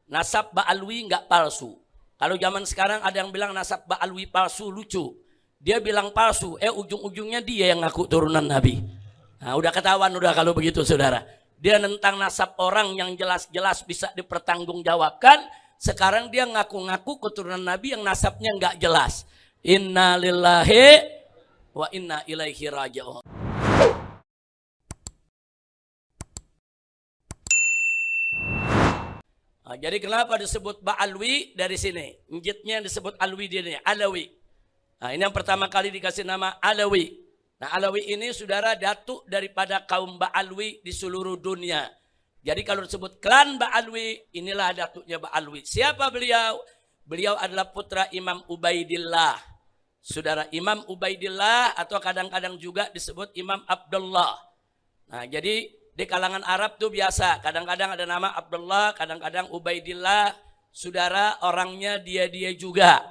nasab Ba'alwi nggak palsu. Kalau zaman sekarang ada yang bilang nasab Ba'alwi palsu, lucu. Dia bilang palsu, ujung-ujungnya dia yang ngaku turunan Nabi. Nah, udah ketahuan udah kalau begitu saudara. Dia nentang nasab orang yang jelas-jelas bisa dipertanggungjawabkan. Sekarang dia ngaku-ngaku keturunan Nabi yang nasabnya nggak jelas. Inna lillahi wa inna ilaihi raji'un. Nah, jadi kenapa disebut Ba'alwi dari sini? Njitnya disebut Alwi dia ini, Alawi. Nah, ini yang pertama kali dikasih nama Alawi. Nah, Alawi ini saudara datuk daripada kaum Ba'alwi di seluruh dunia. Jadi kalau disebut klan Ba'alwi, inilah datuknya Ba'alwi. Siapa beliau? Beliau adalah putra Imam Ubaidillah. Saudara, Imam Ubaidillah atau kadang-kadang juga disebut Imam Abdullah. Nah, jadi di kalangan Arab tuh biasa, kadang-kadang ada nama Abdullah, kadang-kadang Ubaidillah, saudara orangnya dia juga.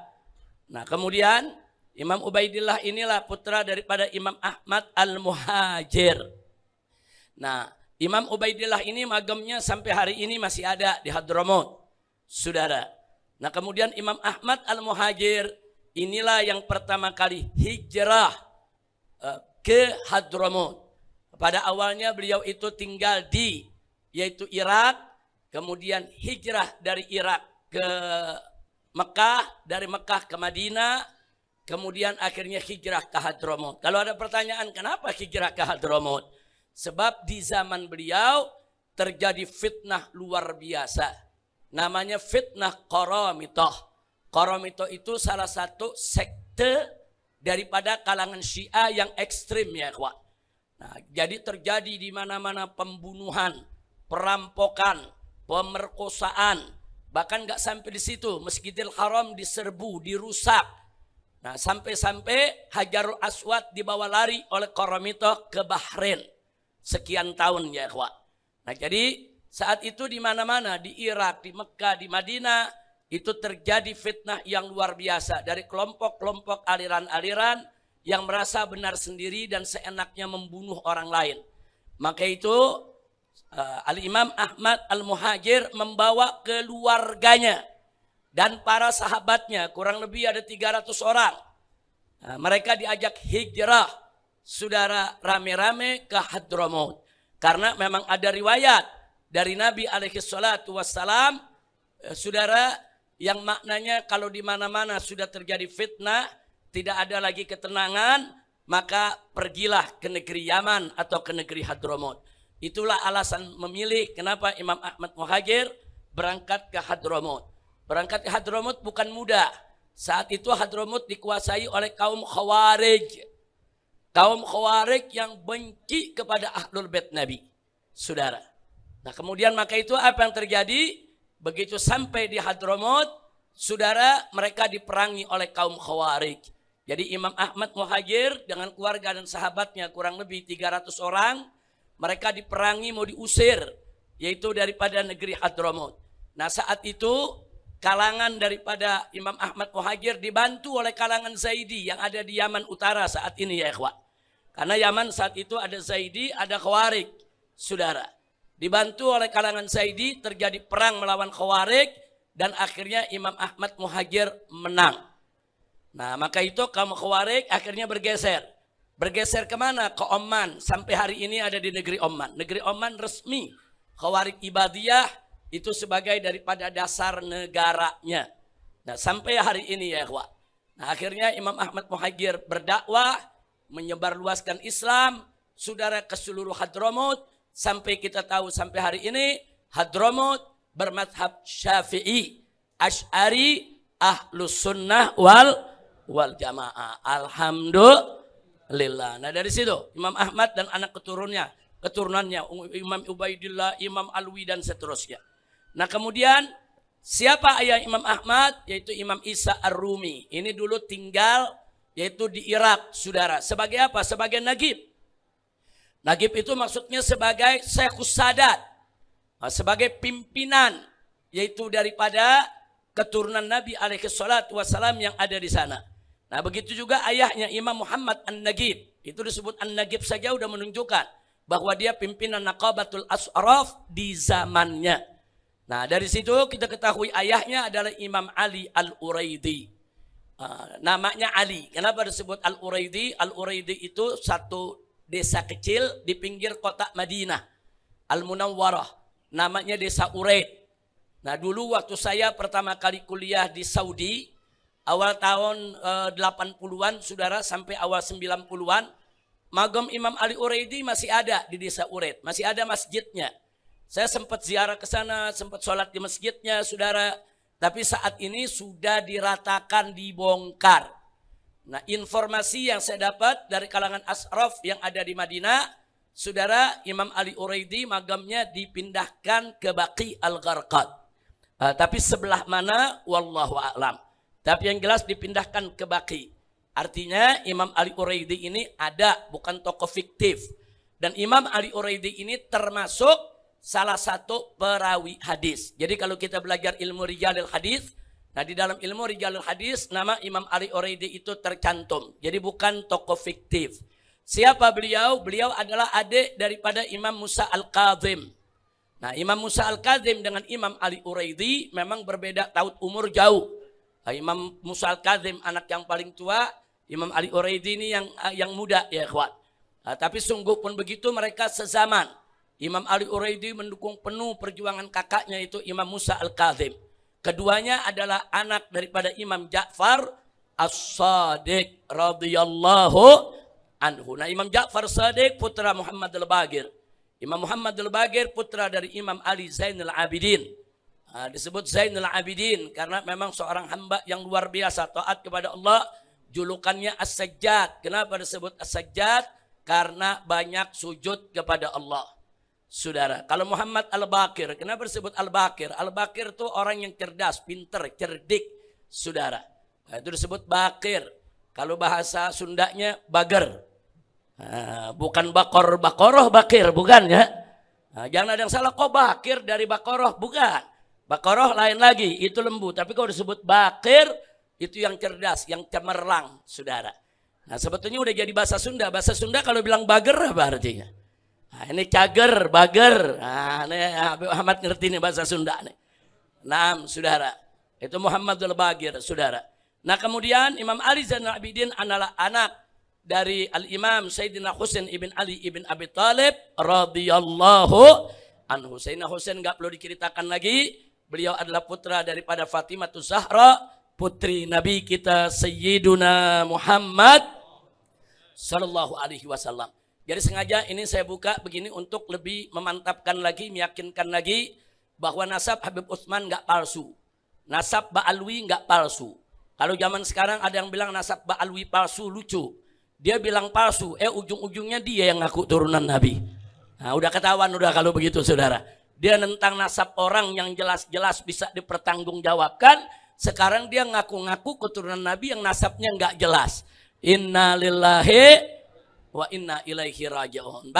Nah kemudian Imam Ubaidillah inilah putra daripada Imam Ahmad Al-Muhajir. Nah Imam Ubaidillah ini magamnya sampai hari ini masih ada di Hadramaut, saudara. Nah kemudian Imam Ahmad Al-Muhajir inilah yang pertama kali hijrah ke Hadramaut. Pada awalnya beliau itu tinggal di yaitu Irak, kemudian hijrah dari Irak ke Mekah, dari Mekah ke Madinah, kemudian akhirnya hijrah ke Hadramaut. Kalau ada pertanyaan kenapa hijrah ke Hadramaut? Sebab di zaman beliau terjadi fitnah luar biasa. Namanya fitnah Qaramitoh. Qaramitoh itu salah satu sekte daripada kalangan Syiah yang ekstrim ya ikhwan. Nah, jadi terjadi di mana-mana pembunuhan, perampokan, pemerkosaan, bahkan nggak sampai di situ, Masjidil Haram diserbu, dirusak. Nah, sampai-sampai Hajarul Aswad dibawa lari oleh Qaramitoh ke Bahrain sekian tahun ya ikhwan. Nah, jadi saat itu di mana-mana di Irak, di Mekah, di Madinah itu terjadi fitnah yang luar biasa dari kelompok-kelompok aliran-aliran yang merasa benar sendiri dan seenaknya membunuh orang lain. Maka itu Al-Imam Ahmad Al-Muhajir membawa keluarganya dan para sahabatnya, kurang lebih ada 300 orang. Nah, mereka diajak hijrah, saudara, rame-rame ke Hadramaut. Karena memang ada riwayat dari Nabi alaihi salatu wassalam, saudara, yang maknanya kalau di mana-mana sudah terjadi fitnah, tidak ada lagi ketenangan, maka pergilah ke negeri Yaman atau ke negeri Hadramaut. Itulah alasan memilih kenapa Imam Ahmad Muhajir berangkat ke Hadramaut. Berangkat ke Hadramaut bukan mudah. Saat itu Hadramaut dikuasai oleh kaum Khawarij. Kaum Khawarij yang benci kepada Ahlul Bait Nabi. Saudara. Nah kemudian maka itu apa yang terjadi? Begitu sampai di Hadramaut, saudara, mereka diperangi oleh kaum Khawarij. Jadi Imam Ahmad Muhajir dengan keluarga dan sahabatnya kurang lebih 300 orang. Mereka diperangi mau diusir. Yaitu daripada negeri Hadramaut. Nah saat itu kalangan daripada Imam Ahmad Muhajir dibantu oleh kalangan Zaidi yang ada di Yaman Utara saat ini ya ikhwan. Karena Yaman saat itu ada Zaidi, ada Khawarij. Saudara. Dibantu oleh kalangan Zaidi terjadi perang melawan Khawarij. Dan akhirnya Imam Ahmad Muhajir menang. Nah maka itu kaum Khawarij akhirnya bergeser. Bergeser kemana? Ke Oman. Sampai hari ini ada di negeri Oman. Negeri Oman resmi. Khawarij Ibadiyah itu sebagai daripada dasar negaranya. Nah sampai hari ini ya ikhwan. Nah akhirnya Imam Ahmad Muhajir berdakwah. Menyebarluaskan Islam. Saudara ke seluruh Hadramaut. Sampai kita tahu sampai hari ini. Hadramaut bermadhab Syafi'i. Asy'ari Ahlus Sunnah wal Jamaah. Alhamdulillah. Nah dari situ Imam Ahmad dan anak keturunannya Imam Ubaidillah, Imam Alwi dan seterusnya. Nah kemudian siapa ayah Imam Ahmad? Yaitu Imam Isa Ar-Rumi. Ini dulu tinggal yaitu di Irak, saudara. Sebagai apa? Sebagai Nagib. Nagib itu maksudnya sebagai Syekhus Sadat, sebagai pimpinan yaitu daripada keturunan Nabi alaihi salatu wassalam yang ada di sana. Nah begitu juga ayahnya Imam Muhammad An-Nagib. Itu disebut An-Nagib saja sudah menunjukkan bahwa dia pimpinan Naqabatul Ashraf di zamannya. Nah, dari situ kita ketahui ayahnya adalah Imam Ali Al-Uraidi. Namanya Ali. Kenapa disebut Al-Uraidi? Al-Uraidi itu satu desa kecil di pinggir kota Madinah, Al-Munawwarah. Namanya desa Uraid. Nah, dulu waktu saya pertama kali kuliah di Saudi, awal tahun 80-an, saudara, sampai awal 90-an, Magam Imam Ali Uraidi masih ada di desa Uraid. Masih ada masjidnya. Saya sempat ziarah ke sana, sempat sholat di masjidnya, saudara. Tapi saat ini sudah diratakan, dibongkar. Nah, informasi yang saya dapat dari kalangan asraf yang ada di Madinah, saudara, Imam Ali Uraidi magamnya dipindahkan ke Baqi Al-Gharqad. Tapi sebelah mana? Wallahu a'lam. Tapi yang jelas dipindahkan ke Baqi. Artinya Imam Ali Uraidi ini ada, bukan tokoh fiktif. Dan Imam Ali Uraidi ini termasuk salah satu perawi hadis. Jadi kalau kita belajar ilmu rijalil hadis, nah di dalam ilmu rijalil hadis nama Imam Ali Uraidi itu tercantum. Jadi bukan tokoh fiktif. Siapa beliau? Beliau adalah adik daripada Imam Musa Al-Kazim. Nah, Imam Musa Al-Kazim dengan Imam Ali Uraidi memang berbeda taut umur jauh. Nah, Imam Musa Al-Kazim anak yang paling tua, Imam Ali Uraidi ini yang muda ya ikhwan. Nah, tapi sungguh pun begitu mereka sezaman. Imam Ali Uraidi mendukung penuh perjuangan kakaknya itu Imam Musa Al-Kazim. Keduanya adalah anak daripada Imam Ja'far As-Sadiq radhiyallahu anhu. Nah, Imam Ja'far As-Sadiq putra Muhammad Al-Baqir. Imam Muhammad Al-Baqir putra dari Imam Ali Zainul Abidin. Nah, disebut Zainul Abidin karena memang seorang hamba yang luar biasa taat kepada Allah. Julukannya As-Sajjad. Kenapa disebut As-Sajjad? Karena banyak sujud kepada Allah. Saudara, kalau Muhammad Al-Baqir, kenapa disebut Al-Baqir? Al-Baqir itu orang yang cerdas, pinter, cerdik, saudara. Nah, itu disebut Baqir. Kalau bahasa Sundanya Bager. Nah, bukan Bakor, Bakoroh, Bakir, bukan ya. Nah, jangan ada yang salah, kok Bakir dari Bakoroh, bukan. Bakoroh lain lagi, itu lembu. Tapi kalau disebut Baqir, itu yang cerdas, yang cemerlang, saudara. Nah, sebetulnya udah jadi bahasa Sunda. Bahasa Sunda kalau bilang Bager apa artinya? Nah, ini cager, bager. Nah, ini Habib Ahmad ngerti nih bahasa Sunda nih. Nah, saudara. Itu Muhammad Al-Baqir, saudara. Nah, kemudian Imam Ali Zainul Abidin adalah anak dari Al-Imam Sayyidina Husain ibn Ali ibn Abi Thalib radhiyallahu anhu. Sayyidina Husain enggak perlu diceritakan lagi. Beliau adalah putra daripada Fatimah Zahra, putri Nabi kita Sayyiduna Muhammad sallallahu alaihi wasallam. Jadi sengaja ini saya buka begini untuk lebih memantapkan lagi, meyakinkan lagi bahwa nasab Habib Utsman nggak palsu. Nasab Ba'alwi nggak palsu. Kalau zaman sekarang ada yang bilang nasab Ba'alwi palsu, lucu. Dia bilang palsu, ujung-ujungnya dia yang ngaku turunan Nabi. Nah, udah ketahuan udah kalau begitu saudara. Dia nentang nasab orang yang jelas-jelas bisa dipertanggungjawabkan. Sekarang dia ngaku-ngaku keturunan Nabi yang nasabnya nggak jelas. Inna lillahi wa inna ilaihi raji'un.